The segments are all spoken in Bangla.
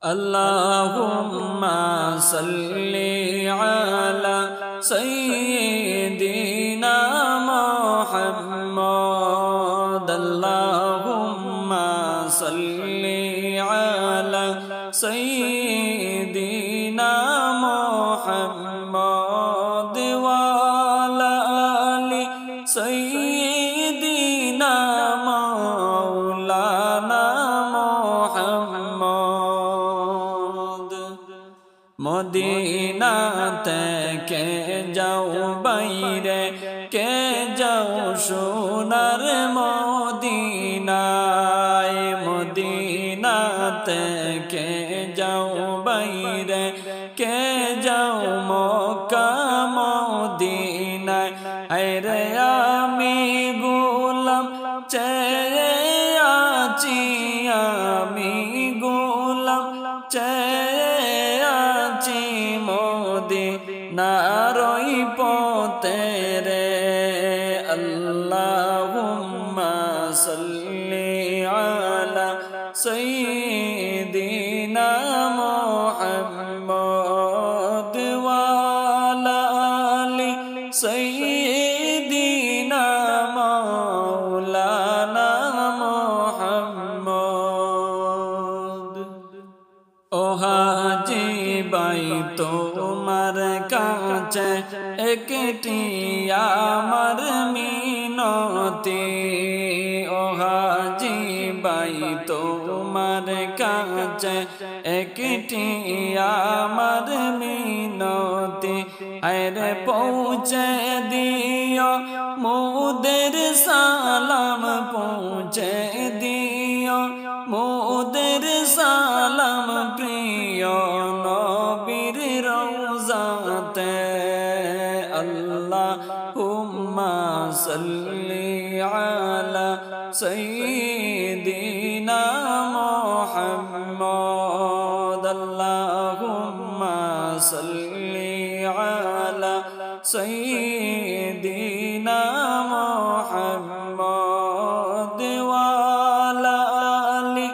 আল্লাহুম্মা সাল্লি আলা সাইয়্যিদিনা মুহাম্মদ আল্লাহুম্মা সাল্লি আলা সাইয়্যিদিনা মুহাম্মদ ওয়া আলা আলি সাইয়্যিদিনা মাওলানা মুহাম্মদ মদিনা থেকে যাও বাইরে কে যাও সোনার মদিনায় মদিনা থেকে যাও বাইরে কে যাও মক্কা মদিনায় আরে আমি গোলাম চেয়ে আছি আমি গোলাম চেয়ে আছি মদিনার ওই পথে রে আল্লাহুম্মা সাল্লি আলা সাইয়্যিদিনা মুহাম্মদ ওয়া আলা আলি সাইয়্যিদিনা মাওলানা মুহাম্মদ ও হাজি ভাই তোমার কাছে একটি আমার মিনতি ও হাজি ভাই তোমার কাছে একটি আমার মিনতি আরে পৌঁছে দিও মোদের সালাম পৌঁছে দিও মোদের সালাম প্রিয় নবীর রওজাতে আল্লাহুম্মা সাল্লি আলা সাইয়্যিদিনা মুহাম্মদ আল্লাহুম্মা সাল্লি আলা সাইয়্যিদিনা মুহাম্মদ ওয়া আলা আলি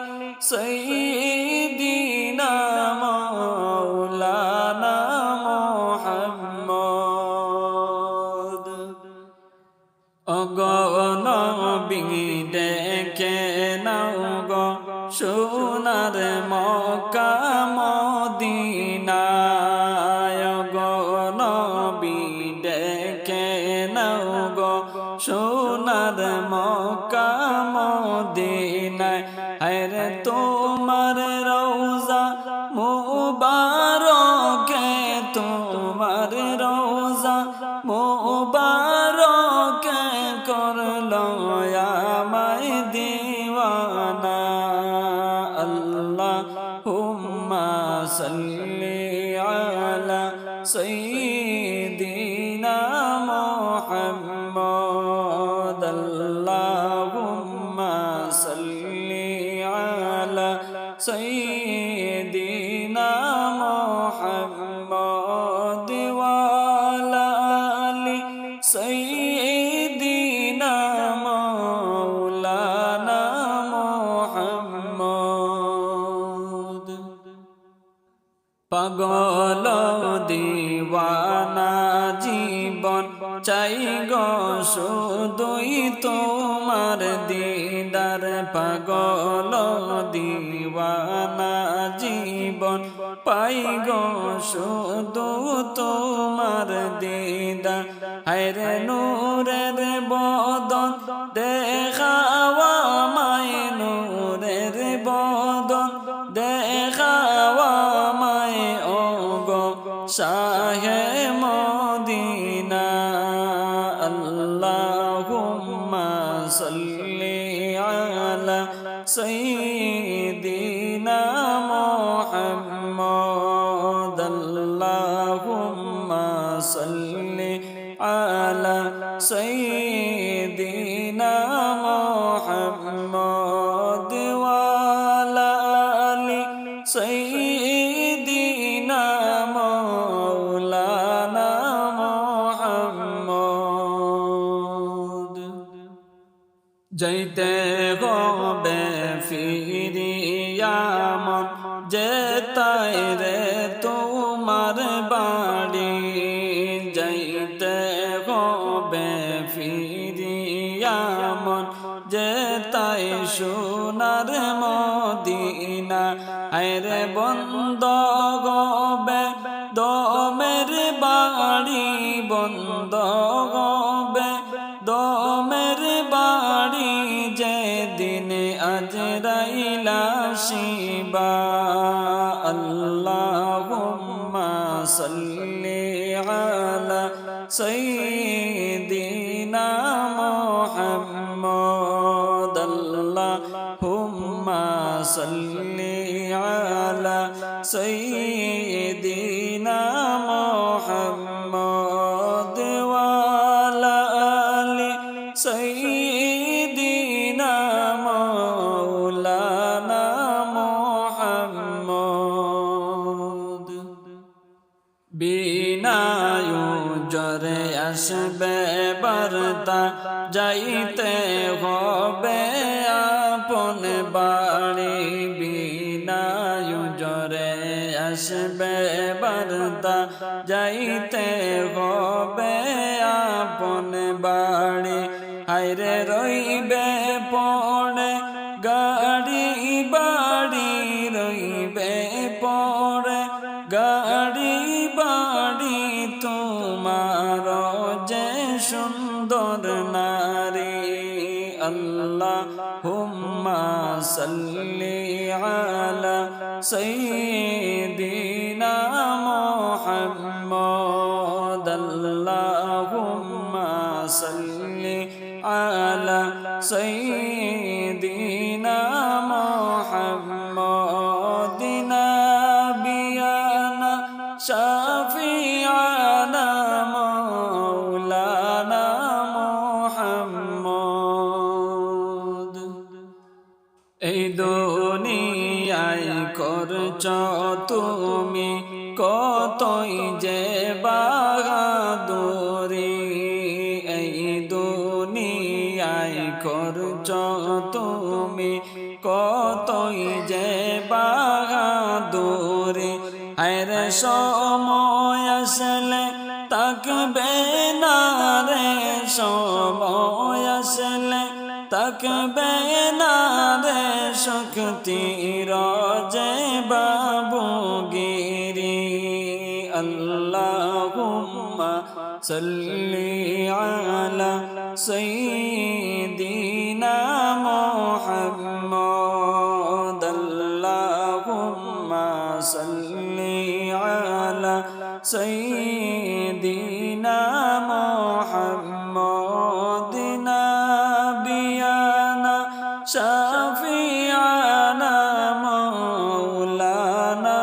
সাইয়্যিদিনা মাওলানা মুহাম্মদ অগণবী ডেকে নাও গো সোনার মক্কা মদিনায় অগণবী ডেকে নাও গো সোনার মক্কা মদিনায় আরে তোমার রওজা মুবারকে তোমার রওজা মুবারকে করলো আমায় দিওয়ানা আল্লাহুম্মা সাল্লি আলা সাইয়্যিদিনা মুহাম্মদ আল্লাহুম্মা সাল্লি আলা সাইয়্যিদিনা মুহাম্মদ ওয়া আলা আলি সাইয়্যিদিনা মাওলানা মুহাম্মদ পাগল দিওয়ানা জীবন চাই গো শুধুই তোমার দিদার পাগল দিওয়ানা জীবন পাই গো শুধু তোমার দিদার হায়রে নূরের বদন দেখাওয়া মায় নূরের বদন দেখাওয়া মায় ও গো শাহে মদিনা আল্লাহুম্মা সাল্লি আলা সাইয়্যিদিনা মুহাম্মদ আল্লাহুম্মা সাল্লি আলা সাইয়্যিদিনা মুহাম্মদ ওয়া আলা আলি সাইয়্যিদিনা মাওলানা মুহাম্মদ যাইতে হবে ফিরিয়া মন যে যেতাই রে তোমার বাড়ি যাইতে হবে ফিরিয়া মন যেতাই সোনার মদিনা আরে বন্ধ গবে দমের বাড়ি বন্ধ গবে দমের বাড়ি যেদিন আজরাইল আসিবা আল্লাহুম্মা সাল্লি আলা সাইয়্যিদিনা মুহাম্মদ আল্লাহুম্মা সাল্লি আলা সাইয়্যিদিনা মুহাম্মদ ওয়া আলা আলি সাইয়্যিদিনা মাওলানা মুহাম্মদ বিনায়ু জরে আসবে বার্তা যাইতে হবে আপন বাড়ি বিনায়ু জরে আসবে বার্তা যাইতে হবে আপন বাড়ি হায়রে রইবে পড়ে গাড়ি বাড়ি রইবে পড়ে গাড়ি বাড়ি তোমার যে সুন্দর নারী আল্লাহুম্মা সাল্লি আলা সাইয়্যিদিনা মুহাম্মদ আল্লাহুম্মা সাল্লি আলা সাইয়্যিদিনা মুহাম্মদ নাবিয়ানা শাফিআনা মাওলানা মুহাম্মদ এই দুনিয়ায় করছ তুমি কতই যে বাহাদুরি এই দুনিয়ায় করছ তুমি কতই যে বাহাদুরি আরে সময় আসলে তাকবে না রে সময় আসলে তাকবে না রে শক্তির যে বাবুগিরি আল্লাহুম্মা সাল্লি আলা সাইয়্যিদিনা মুহাম্মদ আল্লাহুম্মা সাল্লি আলা সাইয়্যিদিনা মুহাম্মদ নাবিয়ানা শাফিআনা মাওলানা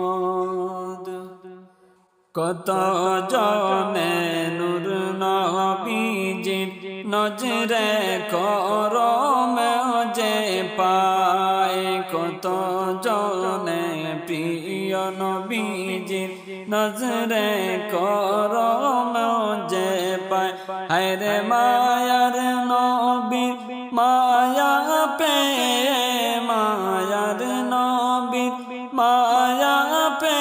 মুহাম্মদ কত জনে নূর নবীজির নজরে করমে যে পায় কত জনে প্রিয় নবীজির নজরে করমে যে পায় হায়রে মায়ার নবী মায়া পে মায়ার নবী মায়া পে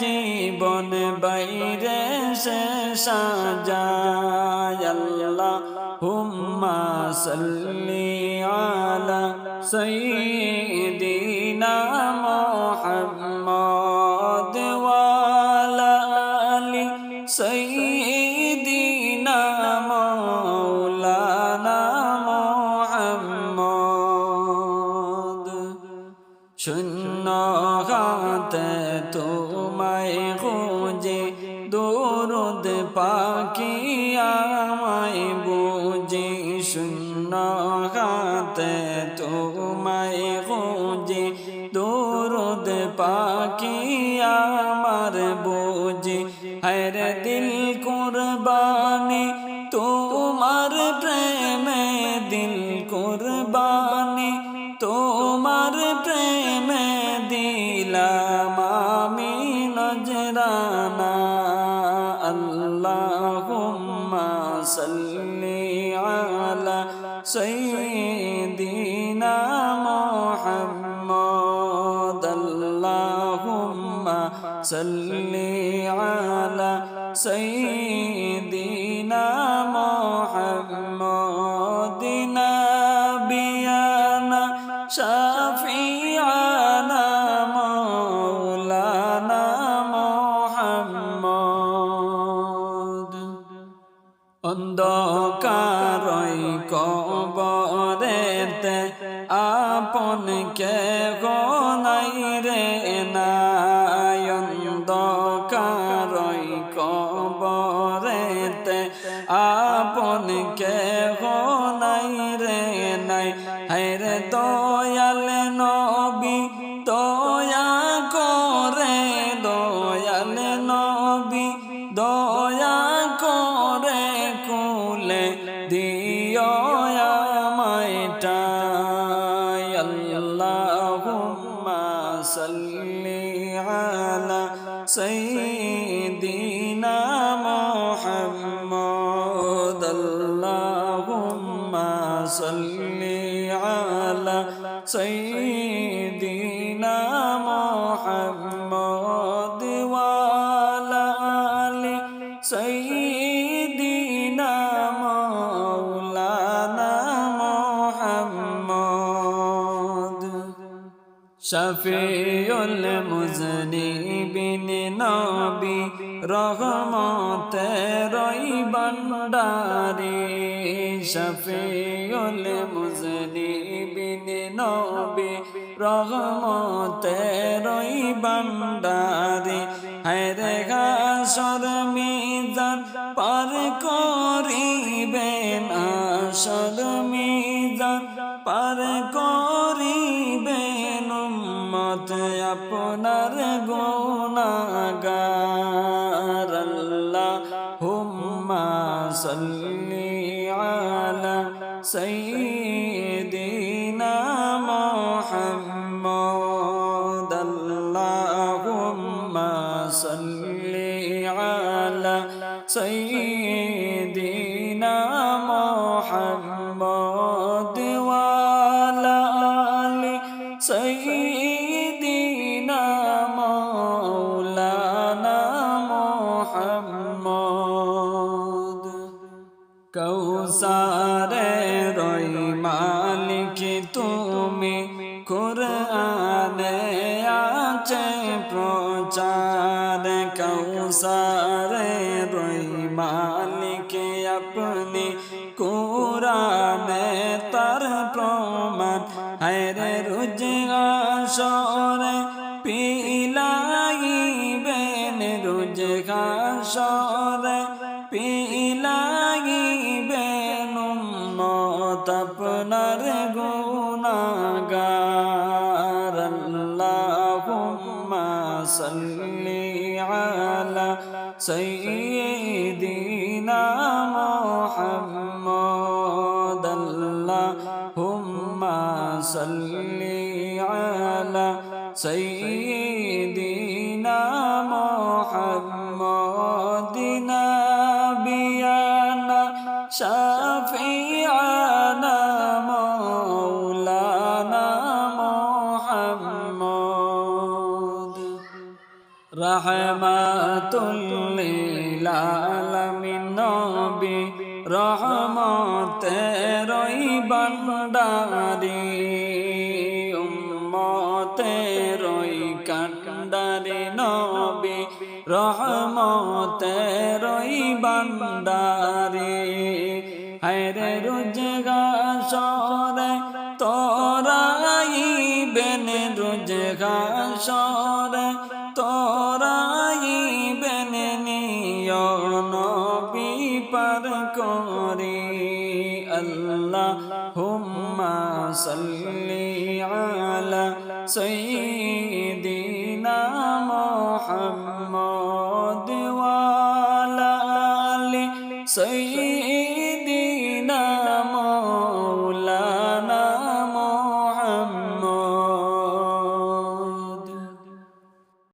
জীবন বাইরে সে সাজায় আল্লাহুম্মা সাল্লি আলা সাইয়্যিদিনা মুহাম্মদ ওয়া আলা আলি সাইয়্যিদিনা মাওলানা মুহাম্মদ শূন্য হাতে তোমায় খুঁজে দরুদ পাকি আমায় বুঝে শূন্য হাতে তোমায় খুঁজে দরুদ পাকি আমার বুঝে হরে দিল কুরবানি তোমার প্রেমে দিল কুরবানি তোমার প্রেমে দিলাম আমি নজরানা আল্লাহুম্মা সাল্লি আলা সাইয়্যিদিনা মুহাম্মদ সাল্লি আলা সাইয়্যিদিনা মুহাম্মাদিন নাবিয়ানা শাফিআনা মাওলানা মুহাম্মদ। অন্ধকারই কবরেতে আপন কেহ নাই রে নাই, অন্ধকারই কবরেতে আপন কেহ নাই রে নাই। হায়রে দয়াল নবী দয়া করে, দয়াল নবী দয়া করে কুলে দিও আমায় ঠাই। আল্লাহুম্মা সাল্লি আলা সাইয়্যিদিনা মুহাম্মদ। আল্লাহুম্মা সাল্লি আলা সাইয়্যিদিনা মুহাম্মদ ওয়া আলা আলি সাইয়্যিদিনা মাওলানা মুহাম্মদ। শাফিউল মুজনিবিন নবী রহমতের ভান্ডারী, শাফিউল মুজনিবিন নবী রহমতের ভান্ডারী। হায়রে হাসর মিজান পার করিবেন, হাসর মিজান পার করিবেন উম্মত আপনার গুনাহগার। আল্লাহুম্মা সাল্লি আলা সাইয়্যিদিনা মুহাম্মদ। আল্লাহুম্মা সাল্লি আলা সাইয়্যিদিনা মুহাম্মদ ওয়া আলা আলি সাইয়্যিদিনা মাওলানা মুহাম্মদ। কৌসারের মালিক তুমি, কুরআনে আছে প্রচার। কৌসারের মালিক আপনি, কুরআনে তার প্রমাণ। হায়রে রোজ হাসরে পিলাইবেন, রোজ হাসরে পিলাইবেন উম্মত আপনার গুনাহগার। আল্লাহুম্মা সাল্লি আলা সাইয়্যিদিনা মুহাম্মদ। আল্লাহুম্মা সাল্লি আলা সাইয়্যিদিনা মুহাম্মাদিন নাবিয়ানা শাফিআনা মাওলানা মুহাম্মদ। রাহমাতুল লিল আলামিন নবী রহমতের ভান্ডারী, উম্মতের কান্ডারী নবী রহমতের ভান্ডারী। হায়রে রোজ হাসরে তোরাইবেন, রোজ হাসরে তোরাইবেন নিয় নবী পার করি। আল্লাহুম্মা সাল্লি আলা সাইয়্যিদিনা মুহাম্মদ ওয়া আলা আলি সাইয়্যিদিনা